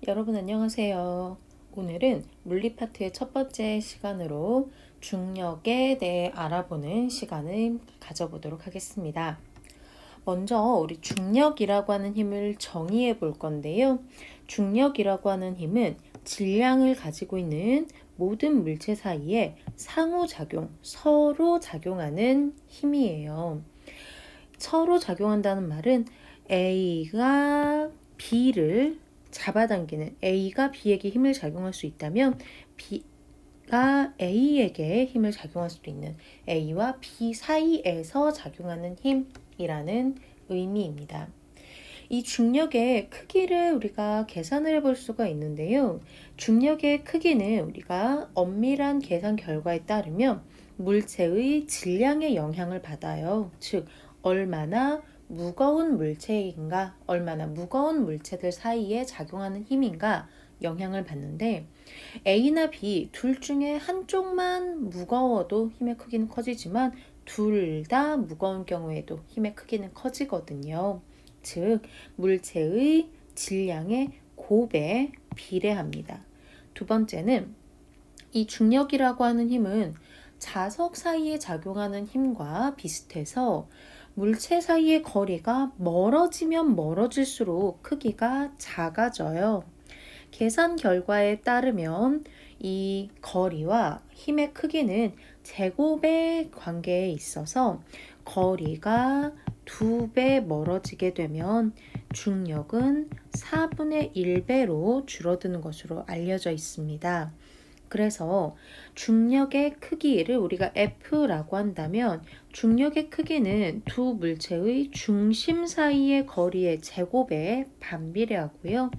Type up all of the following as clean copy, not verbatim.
여러분 안녕하세요. 오늘은 물리 파트의 첫 번째 시간으로 중력에 대해 알아보는 시간을 가져보도록 하겠습니다. 먼저 우리 중력이라고 하는 힘을 정의해 볼 건데요. 중력이라고 하는 힘은 질량을 가지고 있는 모든 물체 사이에 상호작용, 서로 작용하는 힘이에요. 서로 작용한다는 말은 A가 B를 잡아당기는, A가 B에게 힘을 작용할 수 있다면 B가 A에게 힘을 작용할 수도 있는, A와 B 사이에서 작용하는 힘이라는 의미입니다. 이 중력의 크기를 우리가 계산을 해볼 수가 있는데요. 중력의 크기는 우리가 엄밀한 계산 결과에 따르면 물체의 질량에 영향을 받아요. 즉, 얼마나 무거운 물체인가, 얼마나 무거운 물체들 사이에 작용하는 힘인가 영향을 받는데, A나 B 둘 중에 한쪽만 무거워도 힘의 크기는 커지지만 둘 다 무거운 경우에도 힘의 크기는 커지거든요. 즉, 물체의 질량의 곱에 비례합니다. 두 번째는 이 중력이라고 하는 힘은 자석 사이에 작용하는 힘과 비슷해서 물체 사이의 거리가 멀어지면 멀어질수록 크기가 작아져요. 계산 결과에 따르면 이 거리와 힘의 크기는 제곱의 관계에 있어서 거리가 2배 멀어지게 되면 중력은 4분의 1배로 줄어드는 것으로 알려져 있습니다. 그래서 중력의 크기를 우리가 F라고 한다면 중력의 크기는 두 물체의 중심 사이의 거리의 제곱에 반비례하고요.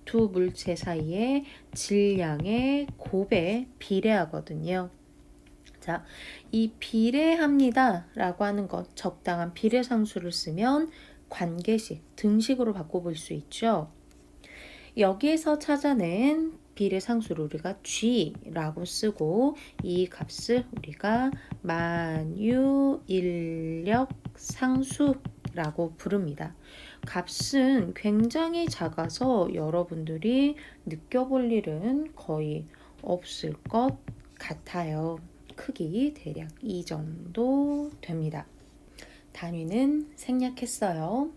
두 물체 사이의 질량의 곱에 비례하거든요. 자, 이 비례합니다 라고 하는 것, 적당한 비례상수를 쓰면 관계식, 등식으로 바꿔볼 수 있죠. 여기에서 찾아낸 비례상수를 우리가 G라고 쓰고 이 값을 우리가 만유인력 상수라고 부릅니다. 값은 굉장히 작아서 여러분들이 느껴볼 일은 거의 없을 것 같아요. 크기 대략 이 정도 됩니다. 단위는 생략했어요.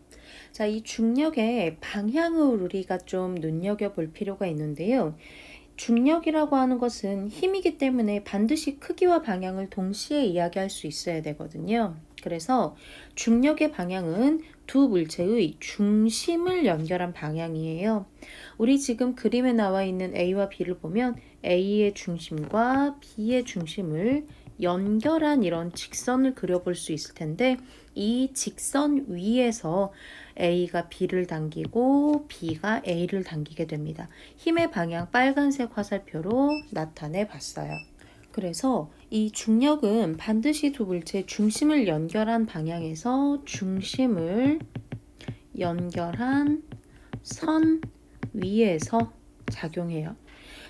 자, 이 중력의 방향을 우리가 좀 눈여겨볼 필요가 있는데요. 중력이라고 하는 것은 힘이기 때문에 반드시 크기와 방향을 동시에 이야기할 수 있어야 되거든요. 그래서 중력의 방향은 두 물체의 중심을 연결한 방향이에요. 우리 지금 그림에 나와 있는 A와 B를 보면 A의 중심과 B의 중심을 연결한 이런 직선을 그려볼 수 있을 텐데, 이 직선 위에서 A가 B를 당기고 B가 A를 당기게 됩니다. 힘의 방향 빨간색 화살표로 나타내 봤어요. 그래서 이 중력은 반드시 두 물체의 중심을 연결한 방향에서 중심을 연결한 선 위에서 작용해요.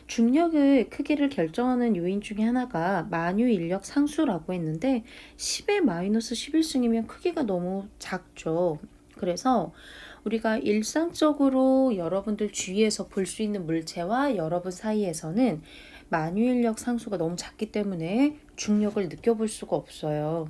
중력의 크기를 결정하는 요인 중에 하나가 만유인력 상수라고 했는데 10의 마이너스 11승이면 크기가 너무 작죠. 그래서 우리가 일상적으로 여러분들 주위에서 볼 수 있는 물체와 여러분 사이에서는 만유인력 상수가 너무 작기 때문에 중력을 느껴볼 수가 없어요.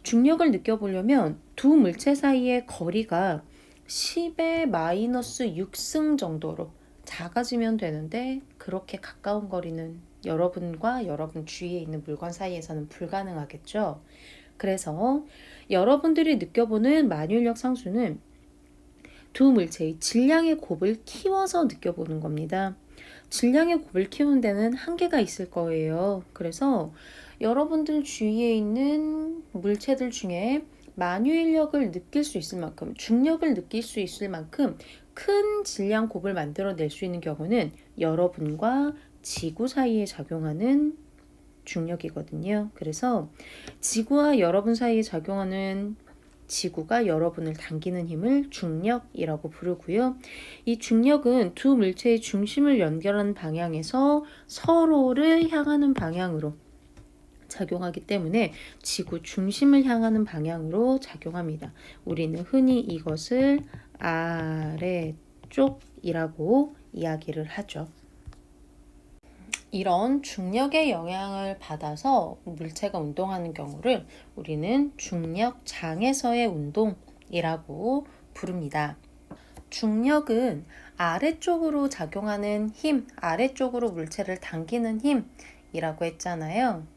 중력을 느껴보려면 두 물체 사이의 거리가 10의 마이너스 6승 정도로 작아지면 되는데, 그렇게 가까운 거리는 여러분과 여러분 주위에 있는 물건 사이에서는 불가능하겠죠. 그래서 여러분들이 느껴보는 만유인력 상수는 두 물체의 질량의 곱을 키워서 느껴보는 겁니다. 질량의 곱을 키우는 데는 한계가 있을 거예요. 그래서 여러분들 주위에 있는 물체들 중에 만유인력을 느낄 수 있을 만큼, 중력을 느낄 수 있을 만큼 큰 질량 곱을 만들어낼 수 있는 경우는 여러분과 지구 사이에 작용하는 중력이거든요. 그래서 지구와 여러분 사이에 작용하는 지구가 여러분을 당기는 힘을 중력이라고 부르고요. 이 중력은 두 물체의 중심을 연결하는 방향에서 서로를 향하는 방향으로 작용하기 때문에 지구 중심을 향하는 방향으로 작용합니다. 우리는 흔히 이것을 아래쪽이라고 이야기를 하죠. 이런 중력의 영향을 받아서 물체가 운동하는 경우를 우리는 중력장에서의 운동이라고 부릅니다. 중력은 아래쪽으로 작용하는 힘, 아래쪽으로 물체를 당기는 힘이라고 했잖아요.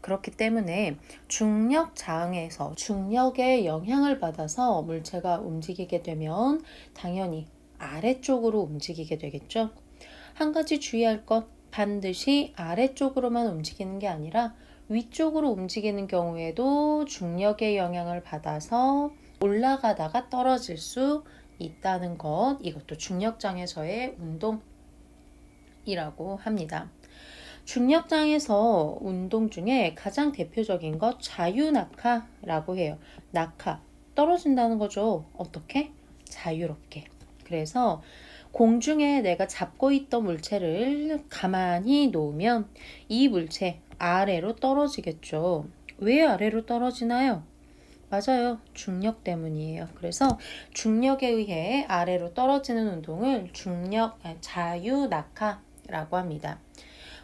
그렇기 때문에 중력장에서 중력의 영향을 받아서 물체가 움직이게 되면 당연히 아래쪽으로 움직이게 되겠죠. 한 가지 주의할 것, 반드시 아래쪽으로만 움직이는 게 아니라 위쪽으로 움직이는 경우에도 중력의 영향을 받아서 올라가다가 떨어질 수 있다는 것, 이것도 중력장에서의 운동이라고 합니다. 중력장에서 운동 중에 가장 대표적인 것 자유낙하라고 해요. 낙하, 떨어진다는 거죠. 어떻게? 자유롭게. 그래서 공중에 내가 잡고 있던 물체를 가만히 놓으면 이 물체 아래로 떨어지겠죠. 왜 아래로 떨어지나요? 맞아요. 중력 때문이에요. 그래서 중력에 의해 아래로 떨어지는 운동을 자유낙하라고 합니다.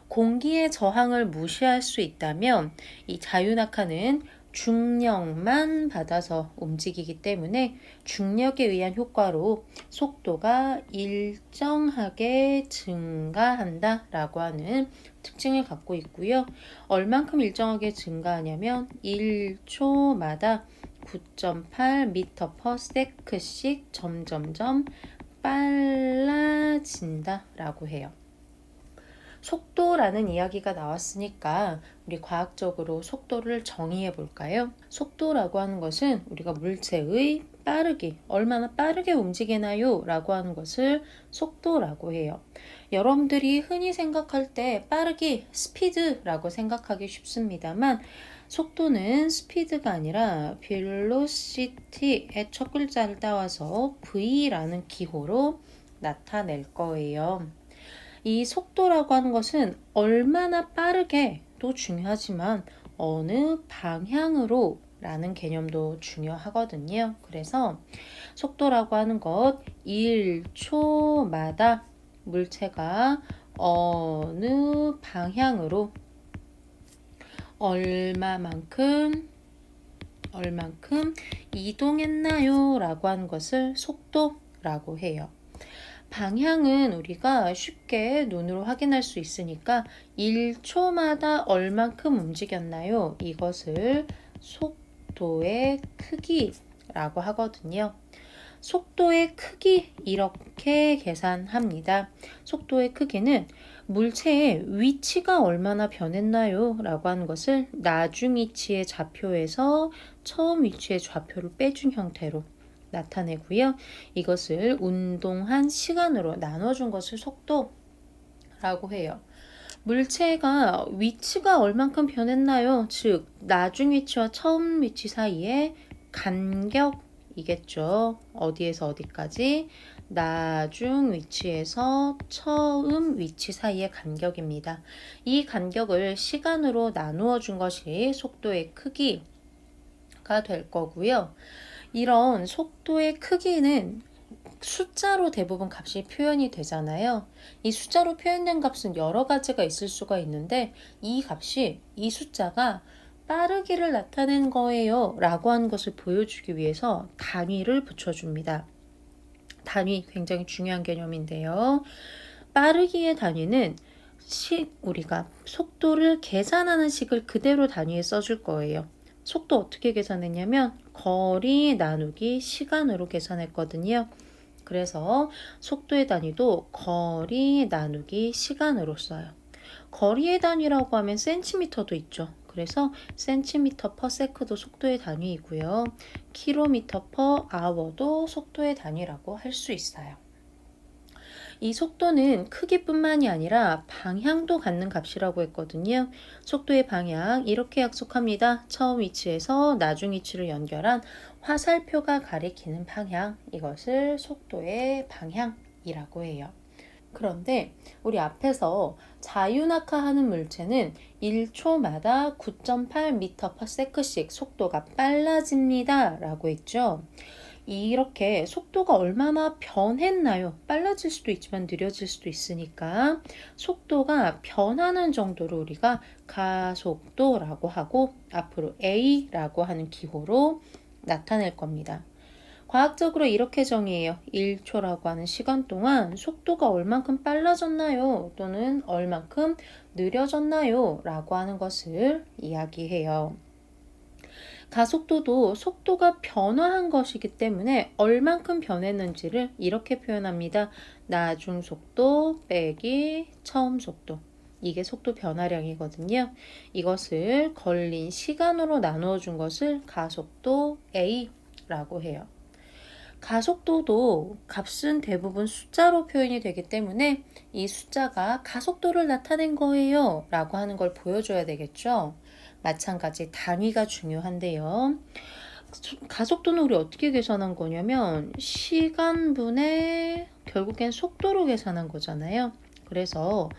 공기의 저항을 무시할 수 있다면 이 자유낙하는 중력만 받아서 움직이기 때문에 중력에 의한 효과로 속도가 일정하게 증가한다라고 하는 특징을 갖고 있고요. 얼만큼 일정하게 증가하냐면 1초마다 9.8m/s씩 점점점 빨라진다라고 해요. 속도라는 이야기가 나왔으니까 우리 과학적으로 속도를 정의해 볼까요? 속도라고 하는 것은 우리가 물체의 빠르기, 얼마나 빠르게 움직이나요? 라고 하는 것을 속도라고 해요. 여러분들이 흔히 생각할 때 빠르기, 스피드라고 생각하기 쉽습니다만 속도는 스피드가 아니라 velocity의 첫 글자를 따와서 V라는 기호로 나타낼 거예요. 이 속도라고 하는 것은 얼마나 빠르게도 중요하지만 어느 방향으로 라는 개념도 중요하거든요. 그래서 속도라고 하는 것 1초마다 물체가 어느 방향으로 얼마만큼 이동했나요? 라고 하는 것을 속도라고 해요. 방향은 우리가 쉽게 눈으로 확인할 수 있으니까 1초마다 얼만큼 움직였나요? 이것을 속도의 크기라고 하거든요. 속도의 크기 이렇게 계산합니다. 속도의 크기는 물체의 위치가 얼마나 변했나요? 라고 하는 것을 나중 위치의 좌표에서 처음 위치의 좌표를 빼준 형태로 나타내고요. 이것을 운동한 시간으로 나눠준 것을 속도라고 해요. 물체가 위치가 얼만큼 변했나요? 즉, 나중 위치와 처음 위치 사이의 간격이겠죠. 어디에서 어디까지? 나중 위치에서 처음 위치 사이의 간격입니다. 이 간격을 시간으로 나누어 준 것이 속도의 크기가 될 거고요. 이런 속도의 크기는 숫자로 대부분 값이 표현이 되잖아요. 이 숫자로 표현된 값은 여러 가지가 있을 수가 있는데 이 숫자가 빠르기를 나타낸 거예요 라고 하는 것을 보여주기 위해서 단위를 붙여줍니다. 단위 굉장히 중요한 개념인데요. 빠르기의 단위는 우리가 속도를 계산하는 식을 그대로 단위에 써줄 거예요. 속도 어떻게 계산했냐면 거리 나누기 시간으로 계산했거든요. 그래서 속도의 단위도 거리 나누기 시간으로 써요. 거리의 단위라고 하면 센티미터도 있죠. 그래서 센티미터 퍼 세크도 속도의 단위이고요. 킬로미터 퍼 아워도 속도의 단위라고 할 수 있어요. 이 속도는 크기뿐만이 아니라 방향도 갖는 값이라고 했거든요. 속도의 방향 이렇게 약속합니다. 처음 위치에서 나중 위치를 연결한 화살표가 가리키는 방향, 이것을 속도의 방향이라고 해요. 그런데 우리 앞에서 자유낙하하는 물체는 1초마다 9.8m/s씩 속도가 빨라집니다 라고 했죠. 이렇게 속도가 얼마나 변했나요? 빨라질 수도 있지만 느려질 수도 있으니까 속도가 변하는 정도로 우리가 가속도라고 하고 앞으로 A라고 하는 기호로 나타낼 겁니다. 과학적으로 이렇게 정의해요. 1초라고 하는 시간 동안 속도가 얼만큼 빨라졌나요? 또는 얼만큼 느려졌나요? 라고 하는 것을 이야기해요. 가속도도 속도가 변화한 것이기 때문에 얼만큼 변했는지를 이렇게 표현합니다. 나중 속도 빼기 처음 속도. 이게 속도 변화량이거든요. 이것을 걸린 시간으로 나누어 준 것을 가속도 A라고 해요. 가속도도 값은 대부분 숫자로 표현이 되기 때문에 이 숫자가 가속도를 나타낸 거예요 라고 하는 걸 보여줘야 되겠죠. 마찬가지 단위가 중요한데요. 가속도는 우리 어떻게 계산한 거냐면 시간분의 결국엔 속도로 계산한 거잖아요. 그래서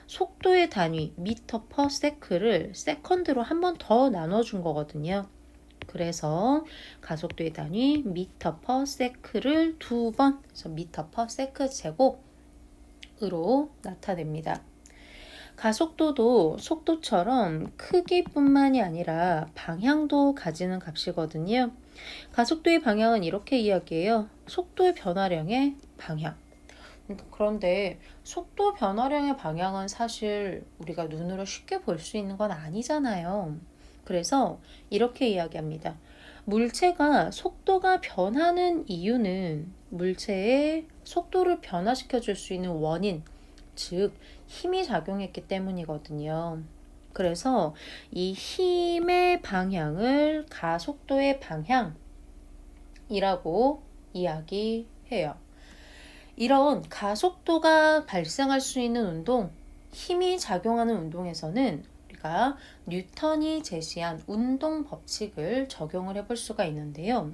속도의 단위 미터 퍼 세크를 세컨드로 한 번 더 나눠준 거거든요. 그래서 가속도의 단위 미터 퍼 세크를 두 번, 그래서 미터 퍼 세크 제곱으로 나타냅니다. 가속도도 속도처럼 크기뿐만이 아니라 방향도 가지는 값이거든요. 가속도의 방향은 이렇게 이야기해요. 속도의 변화량의 방향. 그런데 속도 변화량의 방향은 사실 우리가 눈으로 쉽게 볼 수 있는 건 아니잖아요. 그래서 이렇게 이야기합니다. 물체가 속도가 변하는 이유는 물체의 속도를 변화시켜 줄 수 있는 원인, 즉 힘이 작용했기 때문이거든요. 그래서 이 힘의 방향을 가속도의 방향이라고 이야기해요. 이런 가속도가 발생할 수 있는 운동, 힘이 작용하는 운동에서는 우리가 뉴턴이 제시한 운동 법칙을 적용을 해볼 수가 있는데요.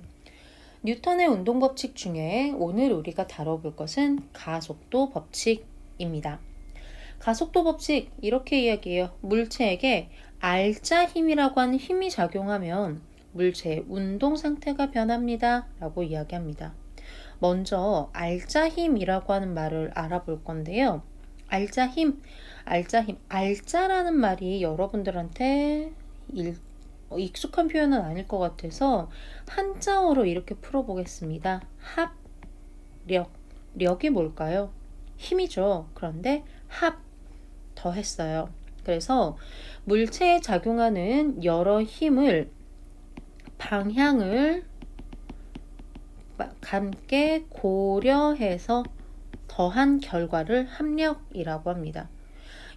뉴턴의 운동 법칙 중에 오늘 우리가 다뤄볼 것은 가속도 법칙입니다. 가속도 법칙 이렇게 이야기해요. 물체에게 알자 힘이라고 하는 힘이 작용하면 물체의 운동 상태가 변합니다 라고 이야기합니다. 먼저 알자 힘이라고 하는 말을 알아볼 건데요. 알자 힘, 알자라는 말이 여러분들한테 익숙한 표현은 아닐 것 같아서 한자어로 이렇게 풀어보겠습니다. 력이 뭘까요? 힘이죠. 그런데 더했어요. 그래서 물체에 작용하는 여러 힘을 방향을 함께 고려해서 더한 결과를 합력이라고 합니다.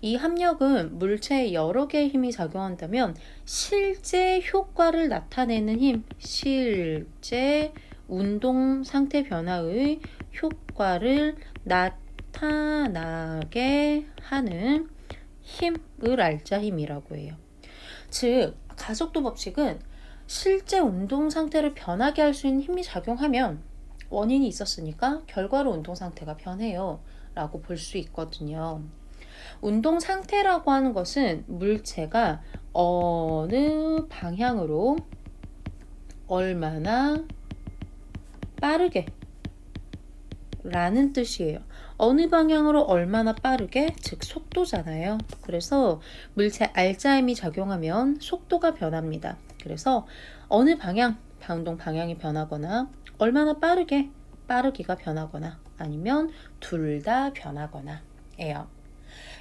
이 합력은 물체에 여러 개의 힘이 작용한다면 실제 효과를 나타내는 힘, 실제 운동 상태 변화의 효과를 나타나게 하는 힘을 알자 힘이라고 해요. 즉, 가속도 법칙은 실제 운동 상태를 변하게 할 수 있는 힘이 작용하면 원인이 있었으니까 결과로 운동 상태가 변해요 라고 볼 수 있거든요. 운동 상태라고 하는 것은 물체가 어느 방향으로 얼마나 빠르게 라는 뜻이에요. 어느 방향으로 얼마나 빠르게, 즉 속도잖아요. 그래서 물체 알자 힘이 작용하면 속도가 변합니다. 그래서 어느 방향, 운동 방향이 변하거나 얼마나 빠르기가 변하거나 아니면 둘 다 변하거나 해요.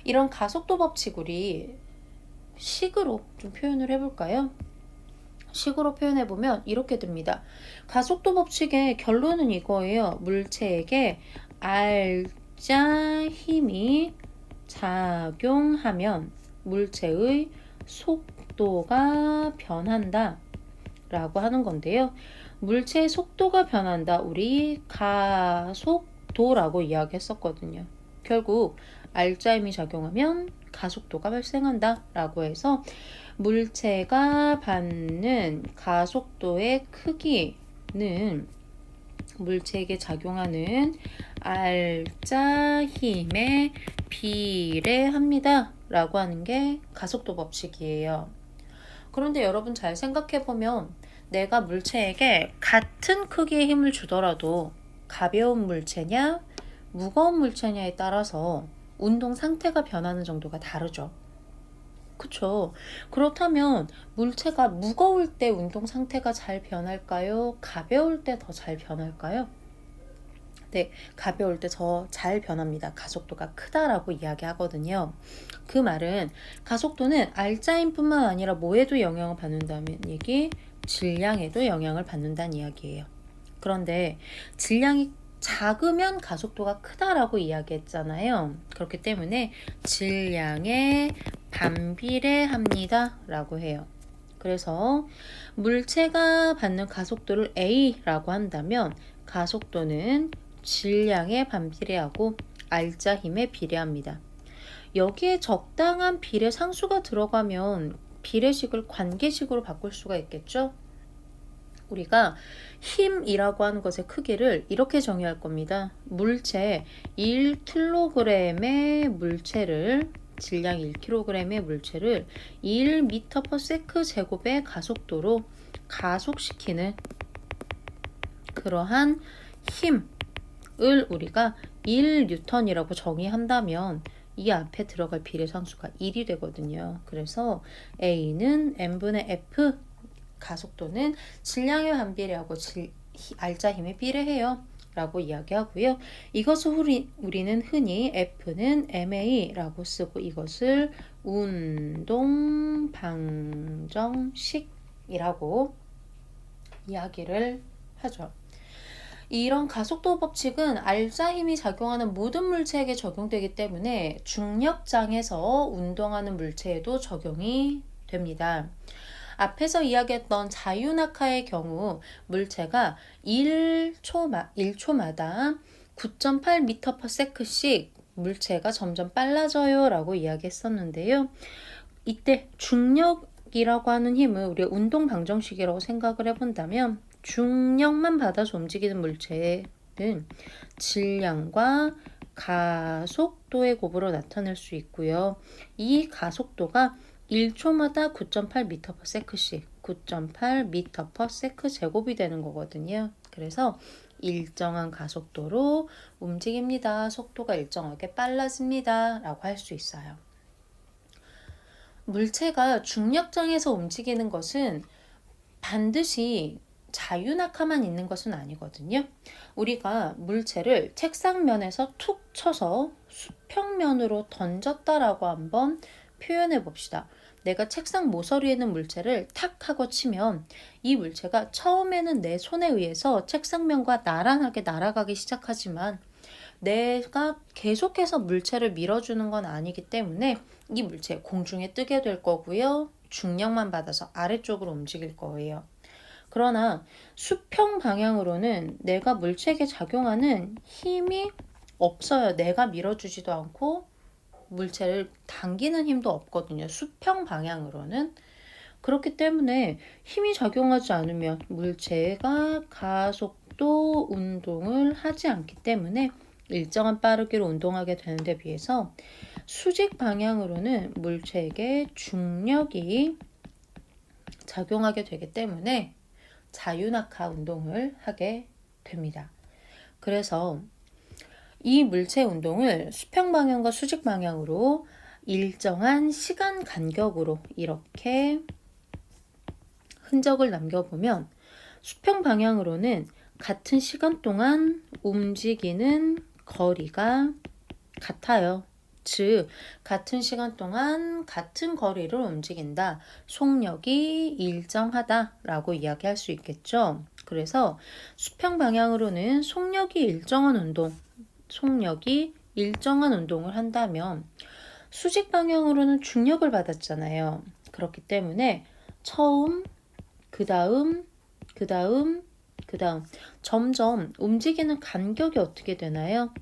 이런 가속도 법칙 우리 식으로 좀 표현을 해볼까요? 식으로 표현해보면 이렇게 됩니다. 가속도 법칙의 결론은 이거예요. 물체에게 알자 힘이 작용하면 물체의 속도가 변한다 라고 하는 건데요. 물체의 속도가 변한다. 우리 가속도라고 이야기했었거든요. 결국 알자 힘이 작용하면 가속도가 발생한다 라고 해서 물체가 받는 가속도의 크기는 물체에게 작용하는 알자 힘에 비례합니다 라고 하는 게 가속도 법칙이에요. 그런데 여러분 잘 생각해보면 내가 물체에게 같은 크기의 힘을 주더라도 가벼운 물체냐 무거운 물체냐에 따라서 운동 상태가 변하는 정도가 다르죠. 그쵸? 그렇다면 물체가 무거울 때 운동 상태가 잘 변할까요? 가벼울 때 더 잘 변할까요? 네, 가벼울 때 더 잘 변합니다. 가속도가 크다라고 이야기하거든요. 그 말은 가속도는 알짜힘뿐만 아니라 뭐에도 영향을 받는다는 얘기, 질량에도 영향을 받는다는 이야기예요. 그런데 질량이 작으면 가속도가 크다라고 이야기했잖아요. 그렇기 때문에 질량에 반비례합니다 라고 해요. 그래서 물체가 받는 가속도를 A라고 한다면 가속도는 질량에 반비례하고 알짜 힘에 비례합니다. 여기에 적당한 비례 상수가 들어가면 비례식을 관계식으로 바꿀 수가 있겠죠? 우리가 힘이라고 하는 것의 크기를 이렇게 정의할 겁니다. 물체 1kg의 물체를 질량 1kg의 물체를 1m/s 제곱의 가속도로 가속시키는 그러한 힘을 우리가 1N이라고 정의한다면 이 앞에 들어갈 비례상수가 1이 되거든요. 그래서 A는 N분의 F 가속도는 질량에 반비례하고 알짜 힘에 비례해요 라고 이야기하고요. 이것을 우리는 흔히 F는 MA라고 쓰고 이것을 운동 방정식이라고 이야기를 하죠. 이런 가속도 법칙은 알짜 힘이 작용하는 모든 물체에게 적용되기 때문에 중력장에서 운동하는 물체에도 적용이 됩니다. 앞에서 이야기했던 자유낙하의 경우 물체가 1초마다 9.8m/s씩 물체가 점점 빨라져요 라고 이야기했었는데요. 이때 중력이라고 하는 힘을 우리가 운동 방정식이라고 생각을 해본다면 중력만 받아서 움직이는 물체는 질량과 가속도의 곱으로 나타낼 수 있고요. 이 가속도가 1초마다 9.8m/s씩 9.8m/s 제곱이 되는 거거든요. 그래서 일정한 가속도로 움직입니다. 속도가 일정하게 빨라집니다. 라고 할 수 있어요. 물체가 중력장에서 움직이는 것은 반드시 자유낙하만 있는 것은 아니거든요. 우리가 물체를 책상면에서 툭 쳐서 수평면으로 던졌다라고 한번 표현해 봅시다. 내가 책상 모서리에 있는 물체를 탁 하고 치면 이 물체가 처음에는 내 손에 의해서 책상면과 나란하게 날아가기 시작하지만 내가 계속해서 물체를 밀어주는 건 아니기 때문에 이 물체 공중에 뜨게 될 거고요. 중력만 받아서 아래쪽으로 움직일 거예요. 그러나 수평 방향으로는 내가 물체에게 작용하는 힘이 없어요. 내가 밀어주지도 않고 물체를 당기는 힘도 없거든요. 수평 방향으로는. 그렇기 때문에 힘이 작용하지 않으면 물체가 가속도 운동을 하지 않기 때문에 일정한 빠르기로 운동하게 되는데 비해서 수직 방향으로는 물체에게 중력이 작용하게 되기 때문에 자유낙하 운동을 하게 됩니다. 그래서 이 물체 운동을 수평 방향과 수직 방향으로 일정한 시간 간격으로 이렇게 흔적을 남겨보면 수평 방향으로는 같은 시간 동안 움직이는 거리가 같아요. 즉, 같은 시간 동안 같은 거리를 움직인다. 속력이 일정하다라고 이야기할 수 있겠죠. 그래서 수평 방향으로는 속력이 일정한 운동을 한다면 수직 방향으로는 중력을 받았잖아요. 그렇기 때문에 처음, 그 다음 점점 움직이는 간격이 어떻게 되나요?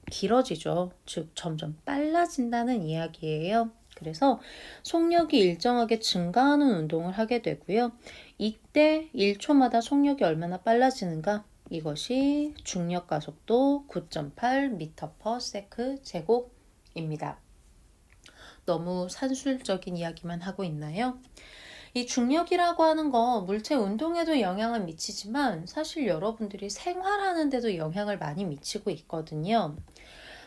길어지죠. 즉 점점 빨라진다는 이야기예요. 그래서 속력이 일정하게 증가하는 운동을 하게 되고요. 이때 1초마다 속력이 얼마나 빨라지는가? 이것이 중력 가속도 9.8m/s 제곱입니다. 너무 산술적인 이야기만 하고 있나요? 이 중력이라고 하는 거 물체 운동에도 영향을 미치지만 사실 여러분들이 생활하는 데도 영향을 많이 미치고 있거든요.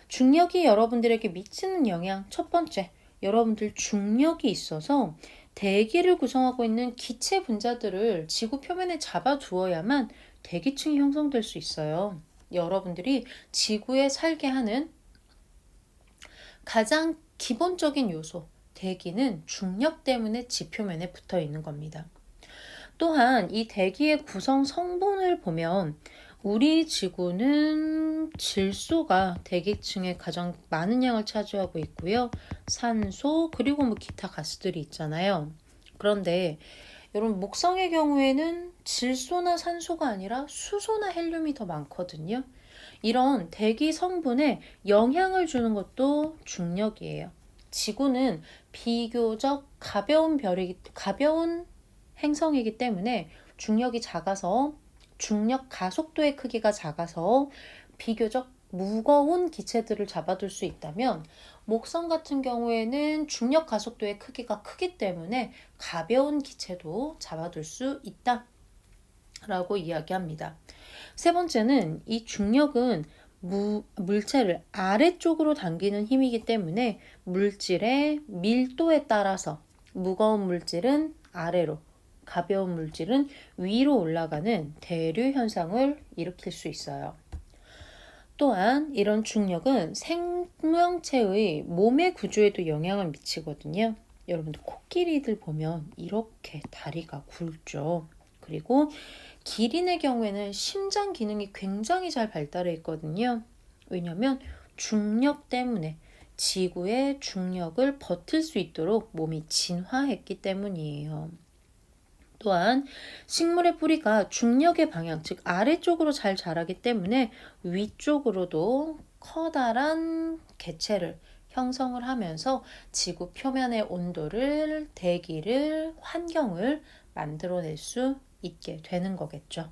중력이 여러분들에게 미치는 영향, 첫 번째, 여러분들 중력이 있어서 대기를 구성하고 있는 기체 분자들을 지구 표면에 잡아두어야만 대기층이 형성될 수 있어요. 여러분들이 지구에 살게 하는 가장 기본적인 요소, 대기는 중력 때문에 지표면에 붙어 있는 겁니다. 또한 이 대기의 구성 성분을 보면 우리 지구는 질소가 대기층의 가장 많은 양을 차지하고 있고요. 산소 그리고 뭐 기타 가스들이 있잖아요. 그런데 여러분 목성의 경우에는 질소나 산소가 아니라 수소나 헬륨이 더 많거든요. 이런 대기 성분에 영향을 주는 것도 중력이에요. 지구는 비교적 가벼운 행성이기 때문에 중력이 작아서 중력 가속도의 크기가 작아서 비교적 무거운 기체들을 잡아둘 수 있다면 목성 같은 경우에는 중력 가속도의 크기가 크기 때문에 가벼운 기체도 잡아둘 수 있다라고 이야기합니다. 세 번째는 이 중력은 물체를 아래쪽으로 당기는 힘이기 때문에 물질의 밀도에 따라서 무거운 물질은 아래로, 가벼운 물질은 위로 올라가는 대류 현상을 일으킬 수 있어요. 또한 이런 중력은 생명체의 몸의 구조에도 영향을 미치거든요. 여러분들 코끼리들 보면 이렇게 다리가 굵죠. 그리고 기린의 경우에는 심장 기능이 굉장히 잘 발달해 있거든요. 왜냐하면 중력 때문에 지구의 중력을 버틸 수 있도록 몸이 진화했기 때문이에요. 또한 식물의 뿌리가 중력의 방향, 즉 아래쪽으로 잘 자라기 때문에 위쪽으로도 커다란 개체를 형성을 하면서 지구 표면의 온도를, 대기를, 환경을 만들어낼 수 있게 되는 거겠죠.